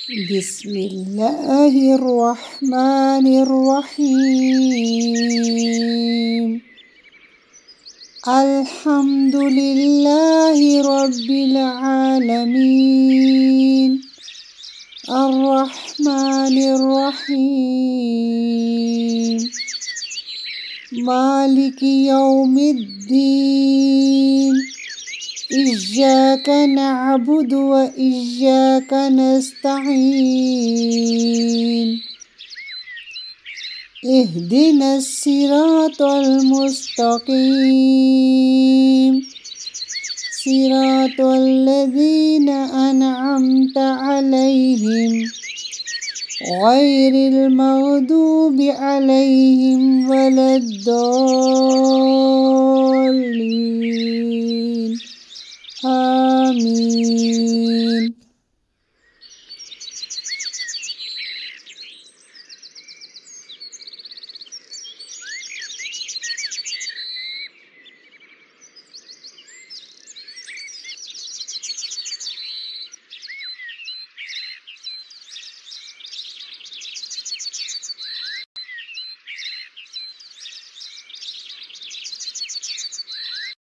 بسم الله الرحمن الرحيم. الحمد لله رب العالمين، الرحمن الرحيم، مالك يوم الدين. إياك نعبد وإياك نستعين. اهدنا الصراط المستقيم، صراط الذين أنعمت عليهم غير المغضوب عليهم ولا الضالين. آمين.